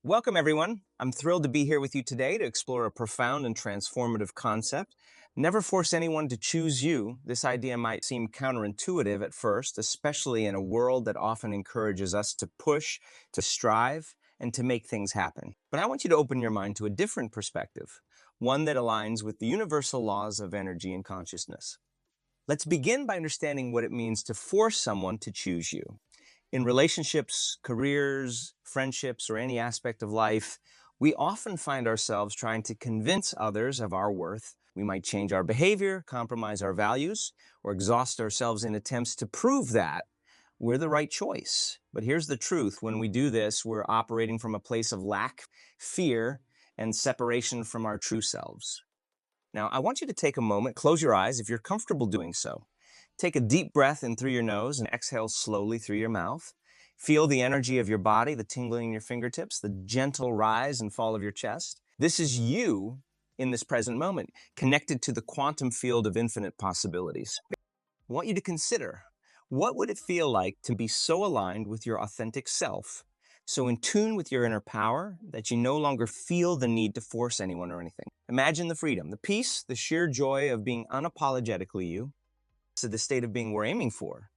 Welcome, everyone. I'm thrilled to be here with you today to explore a profound and transformative concept. Never force anyone to choose you. This idea might seem counterintuitive at first, especially in a world that often encourages us to push, to strive, and to make things happen. But I want you to open your mind to a different perspective, one that aligns with the universal laws of energy and consciousness. Let's begin by understanding what it means to force someone to choose you. In relationships, careers, friendships, or any aspect of life, we often find ourselves trying to convince others of our worth. We might change our behavior, compromise our values, or exhaust ourselves in attempts to prove that we're the right choice. But here's the truth: when we do this, we're operating from a place of lack, fear, and separation from our true selves. Now, I want you to take a moment, close your eyes if you're comfortable doing so. Take a deep breath in through your nose and exhale slowly through your mouth. Feel the energy of your body, the tingling in your fingertips, the gentle rise and fall of your chest. This is you in this present moment, connected to the quantum field of infinite possibilities. I want you to consider, what would it feel like to be so aligned with your authentic self, so in tune with your inner power that you no longer feel the need to force anyone or anything? Imagine the freedom, the peace, the sheer joy of being unapologetically you. So the state of being we're aiming for.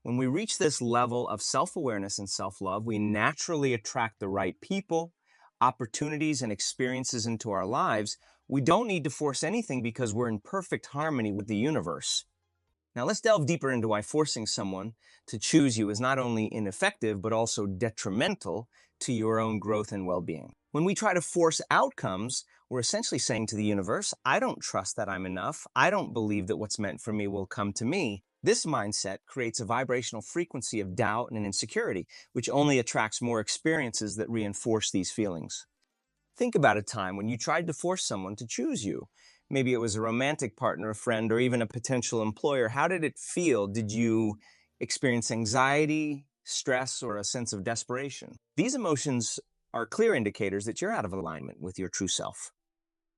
When we reach this level of self-awareness and self-love, we naturally attract the right people, opportunities, and experiences into our lives. We don't need to force anything because we're in perfect harmony with the universe. Now, let's delve deeper into why forcing someone to choose you is not only ineffective, but also detrimental to your own growth and well being. When we try to force outcomes, we're essentially saying to the universe, I don't trust that I'm enough. I don't believe that what's meant for me will come to me. This mindset creates a vibrational frequency of doubt and insecurity, which only attracts more experiences that reinforce these feelings. Think about a time when you tried to force someone to choose you. Maybe it was a romantic partner, a friend, or even a potential employer. How did it feel? Did you experience anxiety, stress, or a sense of desperation? These emotions are clear indicators that you're out of alignment with your true self.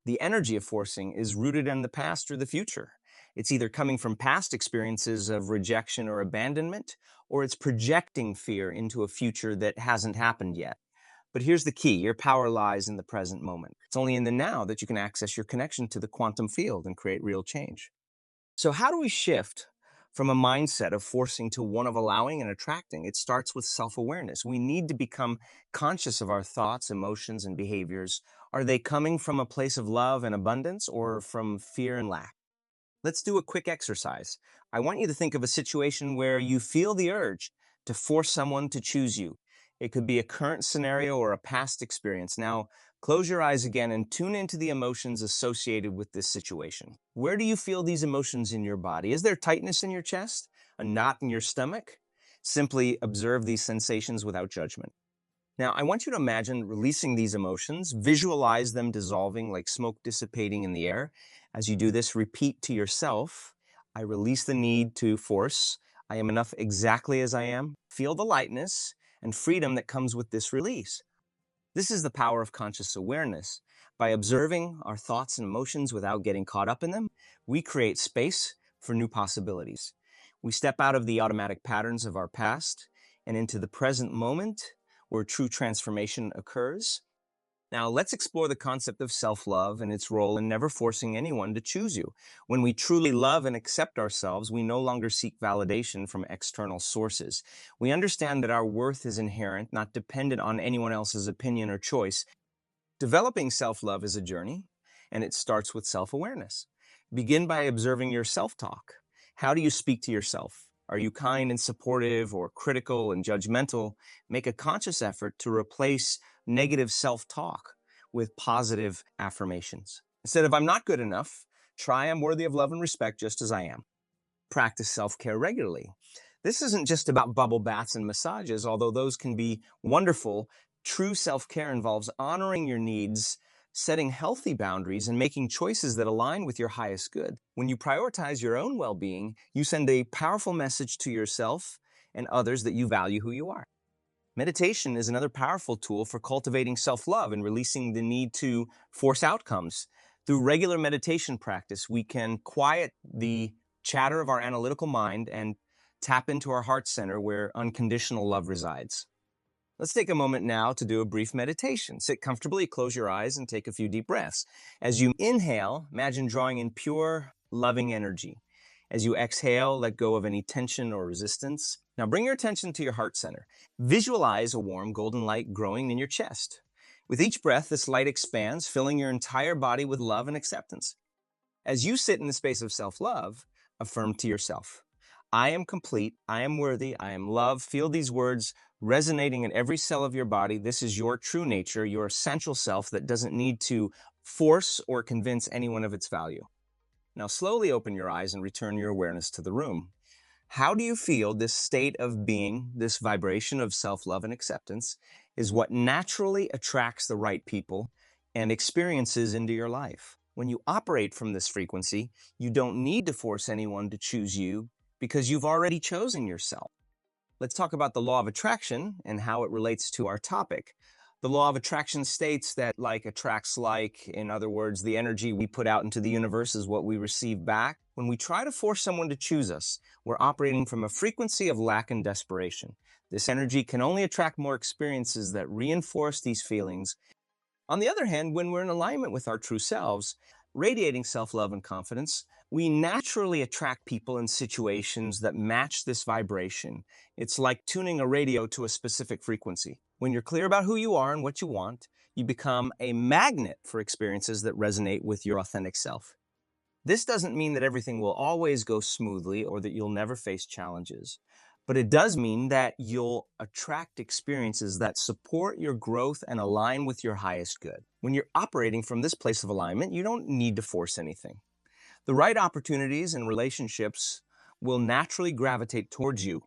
The energy of forcing is rooted in the past or the future. It's either coming from past experiences of rejection or abandonment, or it's projecting fear into a future that hasn't happened yet. But here's the key: your power lies in the present moment. It's only in the now that you can access your connection to the quantum field and create real change. So, how do we shift from a mindset of forcing to one of allowing and attracting? It starts with self awareness. We need to become conscious of our thoughts, emotions, and behaviors. Are they coming from a place of love and abundance or from fear and lack? Let's do a quick exercise. I want you to think of a situation where you feel the urge to force someone to choose you. It could be a current scenario or a past experience. Now, close your eyes again and tune into the emotions associated with this situation. Where do you feel these emotions in your body? Is there tightness in your chest? A knot in your stomach? Simply observe these sensations without judgment. Now, I want you to imagine releasing these emotions, visualize them dissolving like smoke dissipating in the air. As you do this, repeat to yourself, I release the need to force. I am enough exactly as I am. Feel the lightness and freedom that comes with this release. This is the power of conscious awareness. By observing our thoughts and emotions without getting caught up in them, we create space for new possibilities. We step out of the automatic patterns of our past and into the present moment where true transformation occurs. Now, let's explore the concept of self love and its role in never forcing anyone to choose you. When we truly love and accept ourselves, we no longer seek validation from external sources. We understand that our worth is inherent, not dependent on anyone else's opinion or choice. Developing self love is a journey, and it starts with self awareness. Begin by observing your self talk. How do you speak to yourself? Are you kind and supportive or critical and judgmental? Make a conscious effort to replace negative self talk with positive affirmations. Instead of I'm not good enough, try I'm worthy of love and respect just as I am. Practice self care regularly. This isn't just about bubble baths and massages, although those can be wonderful. True self care involves honoring your needs, setting healthy boundaries, and making choices that align with your highest good. When you prioritize your own well being, you send a powerful message to yourself and others that you value who you are. Meditation is another powerful tool for cultivating self love and releasing the need to force outcomes. Through regular meditation practice, we can quiet the chatter of our analytical mind and tap into our heart center where unconditional love resides. Let's take a moment now to do a brief meditation. Sit comfortably, close your eyes, and take a few deep breaths. As you inhale, imagine drawing in pure, loving energy. As you exhale, let go of any tension or resistance. Now bring your attention to your heart center. Visualize a warm golden light growing in your chest. With each breath, this light expands, filling your entire body with love and acceptance. As you sit in the space of self love, affirm to yourself, I am complete, I am worthy, I am loved. Feel these words resonating in every cell of your body. This is your true nature, your essential self that doesn't need to force or convince anyone of its value. Now, slowly open your eyes and return your awareness to the room. How do you feel this state of being, this vibration of self love and acceptance, is what naturally attracts the right people and experiences into your life? When you operate from this frequency, you don't need to force anyone to choose you because you've already chosen yourself. Let's talk about the law of attraction and how it relates to our topic. The law of attraction states that like attracts like. In other words, the energy we put out into the universe is what we receive back. When we try to force someone to choose us, we're operating from a frequency of lack and desperation. This energy can only attract more experiences that reinforce these feelings. On the other hand, when we're in alignment with our true selves, radiating self love and confidence, we naturally attract people and situations that match this vibration. It's like tuning a radio to a specific frequency. When you're clear about who you are and what you want, you become a magnet for experiences that resonate with your authentic self. This doesn't mean that everything will always go smoothly or that you'll never face challenges, but it does mean that you'll attract experiences that support your growth and align with your highest good. When you're operating from this place of alignment, you don't need to force anything. The right opportunities and relationships will naturally gravitate towards you.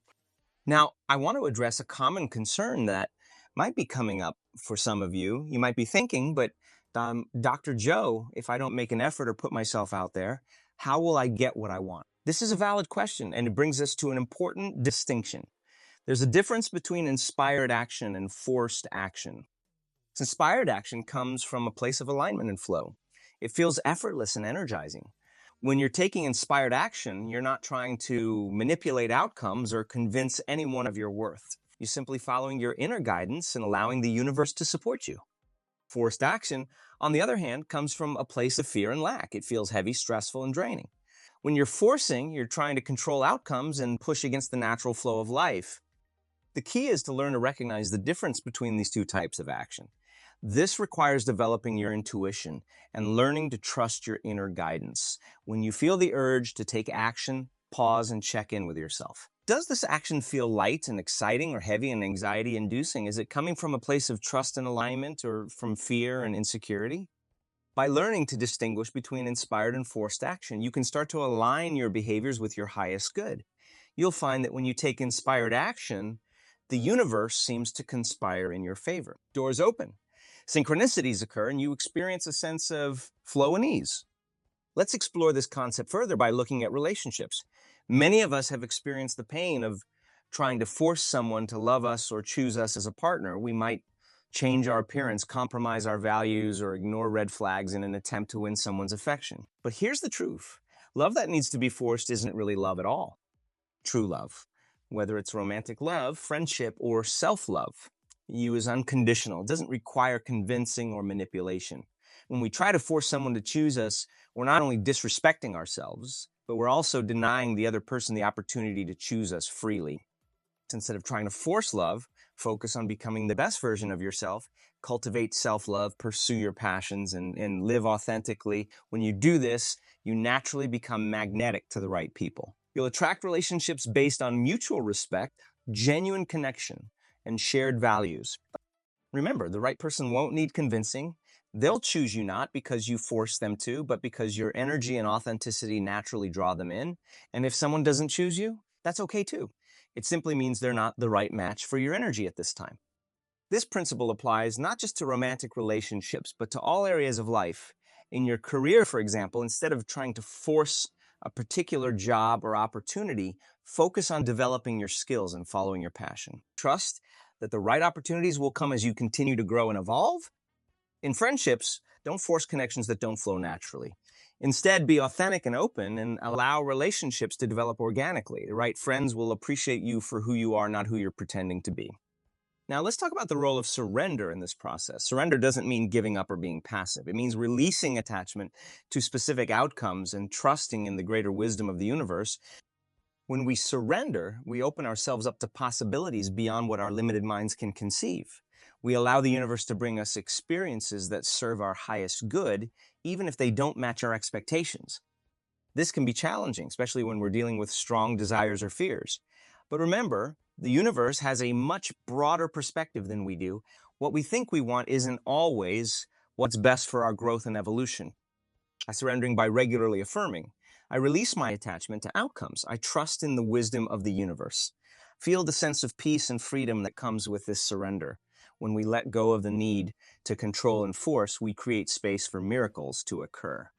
Now, I want to address a common concern that might be coming up for some of you. You might be thinking, but Dr. Joe, if I don't make an effort or put myself out there, how will I get what I want? This is a valid question, and it brings us to an important distinction. There's a difference between inspired action and forced action. Inspired action comes from a place of alignment and flow. It feels effortless and energizing. When you're taking inspired action, you're not trying to manipulate outcomes or convince anyone of your worth. You're simply following your inner guidance and allowing the universe to support you. Forced action, on the other hand, comes from a place of fear and lack. It feels heavy, stressful, and draining. When you're forcing, you're trying to control outcomes and push against the natural flow of life. The key is to learn to recognize the difference between these two types of action. This requires developing your intuition and learning to trust your inner guidance. When you feel the urge to take action, pause and check in with yourself. Does this action feel light and exciting or heavy and anxiety inducing? Is it coming from a place of trust and alignment or from fear and insecurity? By learning to distinguish between inspired and forced action, you can start to align your behaviors with your highest good. You'll find that when you take inspired action, the universe seems to conspire in your favor. Doors open, synchronicities occur, and you experience a sense of flow and ease. Let's explore this concept further by looking at relationships. Many of us have experienced the pain of trying to force someone to love us or choose us as a partner. We might change our appearance, compromise our values, or ignore red flags in an attempt to win someone's affection. But here's the truth. Love that needs to be forced isn't really love at all. True love, whether it's romantic love, friendship, or self-love, you is unconditional. It doesn't require convincing or manipulation. When we try to force someone to choose us, we're not only disrespecting ourselves, but we're also denying the other person the opportunity to choose us freely. Instead of trying to force love, focus on becoming the best version of yourself, cultivate self-love, pursue your passions, and live authentically. When you do this, you naturally become magnetic to the right people. You'll attract relationships based on mutual respect, genuine connection, and shared values. Remember, the right person won't need convincing. They'll choose you not because you force them to, but because your energy and authenticity naturally draw them in. And if someone doesn't choose you, that's okay too. It simply means they're not the right match for your energy at this time. This principle applies not just to romantic relationships, but to all areas of life. In your career, for example, instead of trying to force a particular job or opportunity, focus on developing your skills and following your passion. Trust that the right opportunities will come as you continue to grow and evolve. In friendships, don't force connections that don't flow naturally. Instead, be authentic and open and allow relationships to develop organically. The right friends will appreciate you for who you are, not who you're pretending to be. Now, let's talk about the role of surrender in this process. Surrender doesn't mean giving up or being passive. It means releasing attachment to specific outcomes and trusting in the greater wisdom of the universe. When we surrender, we open ourselves up to possibilities beyond what our limited minds can conceive. We allow the universe to bring us experiences that serve our highest good, even if they don't match our expectations. This can be challenging, especially when we're dealing with strong desires or fears. But remember, the universe has a much broader perspective than we do. What we think we want isn't always what's best for our growth and evolution. By surrendering by regularly affirming, I release my attachment to outcomes. I trust in the wisdom of the universe. Feel the sense of peace and freedom that comes with this surrender. When we let go of the need to control and force, we create space for miracles to occur.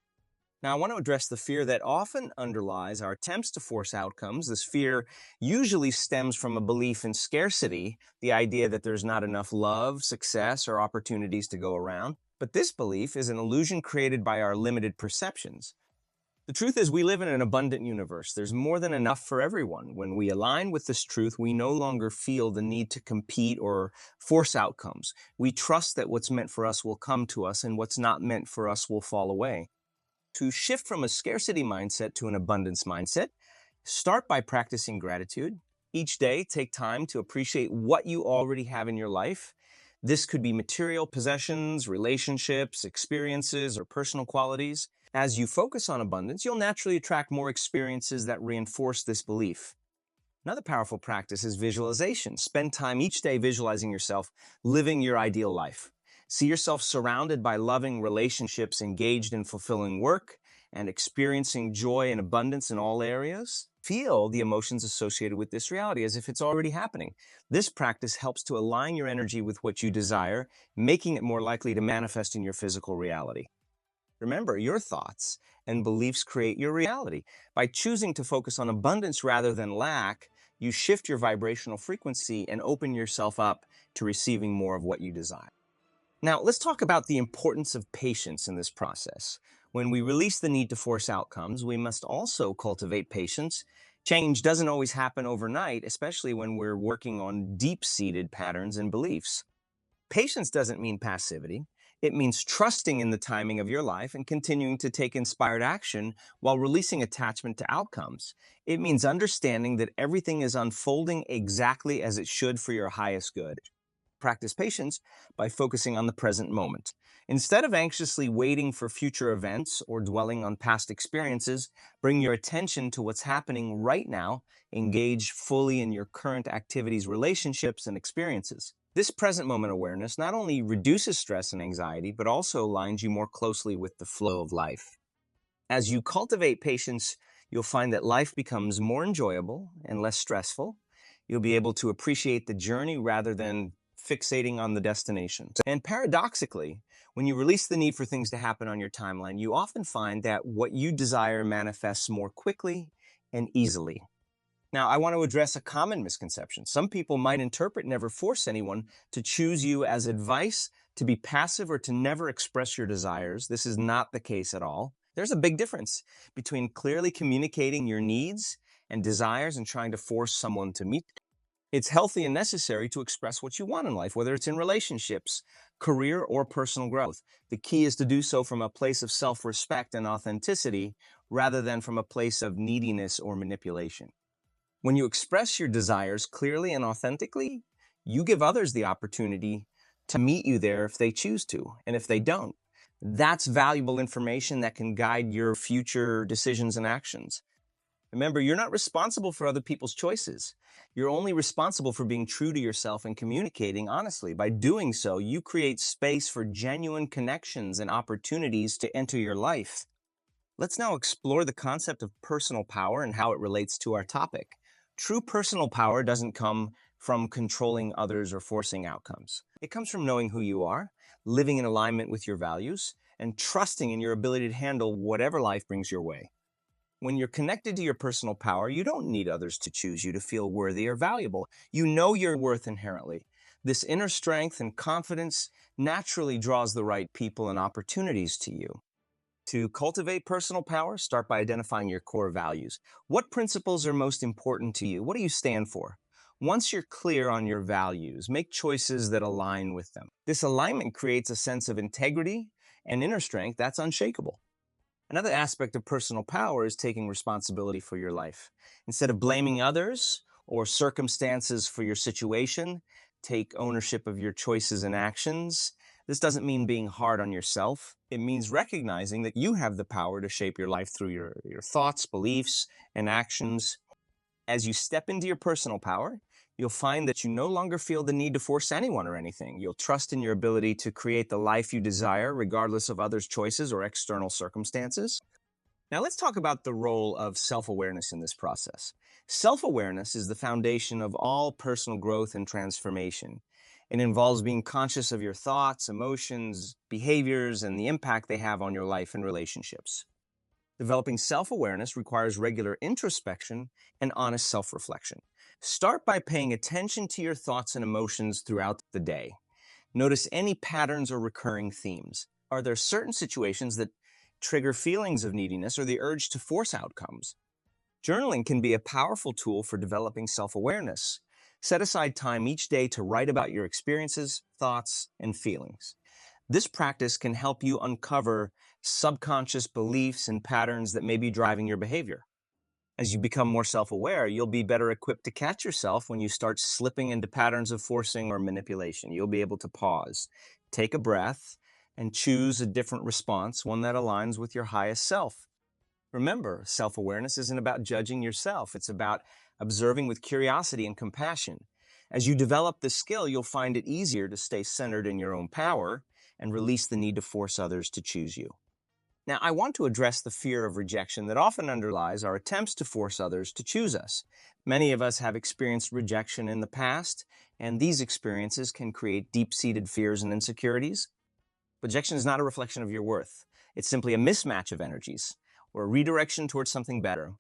Now, I want to address the fear that often underlies our attempts to force outcomes. This fear usually stems from a belief in scarcity, the idea that there's not enough love, success, or opportunities to go around. But this belief is an illusion created by our limited perceptions. The truth is, we live in an abundant universe. There's more than enough for everyone. When we align with this truth, we no longer feel the need to compete or force outcomes. We trust that what's meant for us will come to us and what's not meant for us will fall away. To shift from a scarcity mindset to an abundance mindset, start by practicing gratitude. Each day, take time to appreciate what you already have in your life. This could be material possessions, relationships, experiences, or personal qualities. As you focus on abundance, you'll naturally attract more experiences that reinforce this belief. Another powerful practice is visualization. Spend time each day visualizing yourself living your ideal life. See yourself surrounded by loving relationships, engaged in fulfilling work, and experiencing joy and abundance in all areas. Feel the emotions associated with this reality as if it's already happening. This practice helps to align your energy with what you desire, making it more likely to manifest in your physical reality. Remember, your thoughts and beliefs create your reality. By choosing to focus on abundance rather than lack, you shift your vibrational frequency and open yourself up to receiving more of what you desire. Now, let's talk about the importance of patience in this process. When we release the need to force outcomes, we must also cultivate patience. Change doesn't always happen overnight, especially when we're working on deep seated patterns and beliefs. Patience doesn't mean passivity. It means trusting in the timing of your life and continuing to take inspired action while releasing attachment to outcomes. It means understanding that everything is unfolding exactly as it should for your highest good. Practice patience by focusing on the present moment. Instead of anxiously waiting for future events or dwelling on past experiences, bring your attention to what's happening right now. Engage fully in your current activities, relationships, and experiences. This present moment awareness not only reduces stress and anxiety, but also aligns you more closely with the flow of life. As you cultivate patience, you'll find that life becomes more enjoyable and less stressful. You'll be able to appreciate the journey rather than fixating on the destination. And paradoxically, when you release the need for things to happen on your timeline, you often find that what you desire manifests more quickly and easily. Now, I want to address a common misconception. Some people might interpret never force anyone to choose you as advice to be passive or to never express your desires. This is not the case at all. There's a big difference between clearly communicating your needs and desires and trying to force someone to meet. It's healthy and necessary to express what you want in life, whether it's in relationships, career, or personal growth. The key is to do so from a place of self-respect and authenticity rather than from a place of neediness or manipulation. When you express your desires clearly and authentically, you give others the opportunity to meet you there if they choose to. And if they don't, that's valuable information that can guide your future decisions and actions. Remember, you're not responsible for other people's choices. You're only responsible for being true to yourself and communicating honestly. By doing so, you create space for genuine connections and opportunities to enter your life. Let's now explore the concept of personal power and how it relates to our topic. True personal power doesn't come from controlling others or forcing outcomes. It comes from knowing who you are, living in alignment with your values, and trusting in your ability to handle whatever life brings your way. When you're connected to your personal power, you don't need others to choose you to feel worthy or valuable. You know your worth inherently. This inner strength and confidence naturally draws the right people and opportunities to you. To cultivate personal power, start by identifying your core values. What principles are most important to you? What do you stand for? Once you're clear on your values, make choices that align with them. This alignment creates a sense of integrity and inner strength that's unshakable. Another aspect of personal power is taking responsibility for your life. Instead of blaming others or circumstances for your situation, take ownership of your choices and actions. This doesn't mean being hard on yourself. It means recognizing that you have the power to shape your life through your thoughts, beliefs, and actions. As you step into your personal power, you'll find that you no longer feel the need to force anyone or anything. You'll trust in your ability to create the life you desire, regardless of others' choices or external circumstances. Now, let's talk about the role of self awareness in this process. Self awareness is the foundation of all personal growth and transformation. It involves being conscious of your thoughts, emotions, behaviors, and the impact they have on your life and relationships. Developing self awareness requires regular introspection and honest self reflection. Start by paying attention to your thoughts and emotions throughout the day. Notice any patterns or recurring themes. Are there certain situations that trigger feelings of neediness or the urge to force outcomes? Journaling can be a powerful tool for developing self awareness. Set aside time each day to write about your experiences, thoughts, and feelings. This practice can help you uncover subconscious beliefs and patterns that may be driving your behavior. As you become more self aware, you'll be better equipped to catch yourself when you start slipping into patterns of forcing or manipulation. You'll be able to pause, take a breath, and choose a different response, one that aligns with your highest self. Remember, self awareness isn't about judging yourself, it's about observing with curiosity and compassion. As you develop this skill, you'll find it easier to stay centered in your own power and release the need to force others to choose you. Now, I want to address the fear of rejection that often underlies our attempts to force others to choose us. Many of us have experienced rejection in the past, and these experiences can create deep seated fears and insecurities. Rejection is not a reflection of your worth, it's simply a mismatch of energies or a redirection towards something better.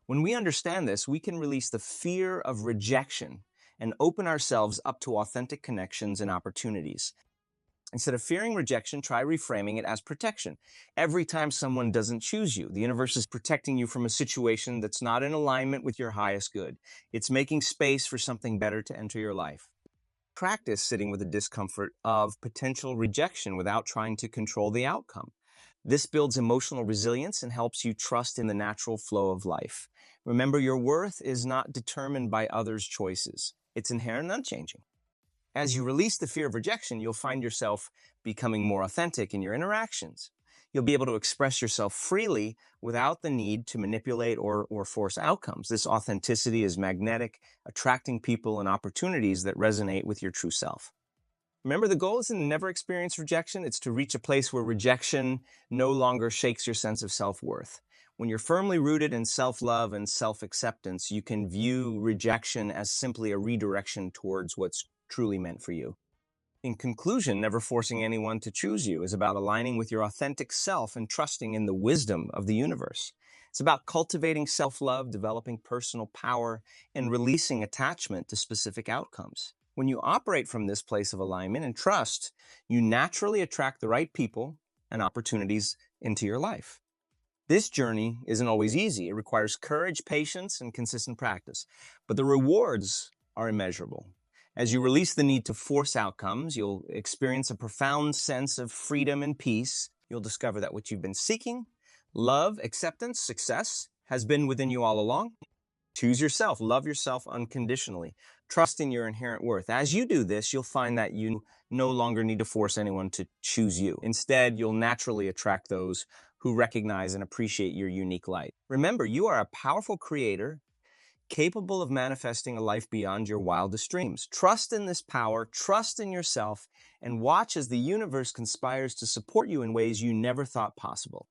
When we understand this, we can release the fear of rejection and open ourselves up to authentic connections and opportunities. Instead of fearing rejection, try reframing it as protection. Every time someone doesn't choose you, the universe is protecting you from a situation that's not in alignment with your highest good. It's making space for something better to enter your life. Practice sitting with the discomfort of potential rejection without trying to control the outcome. This builds emotional resilience and helps you trust in the natural flow of life. Remember, your worth is not determined by others' choices. It's inherent and unchanging. As you release the fear of rejection, you'll find yourself becoming more authentic in your interactions. You'll be able to express yourself freely without the need to manipulate or force outcomes. This authenticity is magnetic, attracting people and opportunities that resonate with your true self. Remember, the goal isn't to never experience rejection, it's to reach a place where rejection no longer shakes your sense of self worth. When you're firmly rooted in self love and self acceptance, you can view rejection as simply a redirection towards what's truly meant for you. In conclusion, never forcing anyone to choose you is about aligning with your authentic self and trusting in the wisdom of the universe. It's about cultivating self love, developing personal power, and releasing attachment to specific outcomes. When you operate from this place of alignment and trust, you naturally attract the right people and opportunities into your life. This journey isn't always easy. It requires courage, patience, and consistent practice, but the rewards are immeasurable. As you release the need to force outcomes, you'll experience a profound sense of freedom and peace. You'll discover that what you've been seeking, love, acceptance, success, has been within you all along. Choose yourself, love yourself unconditionally, trust in your inherent worth. As you do this, you'll find that you no longer need to force anyone to choose you. Instead, you'll naturally attract those who recognize and appreciate your unique light. Remember, you are a powerful creator capable of manifesting a life beyond your wildest dreams. Trust in this power, trust in yourself, and watch as the universe conspires to support you in ways you never thought possible.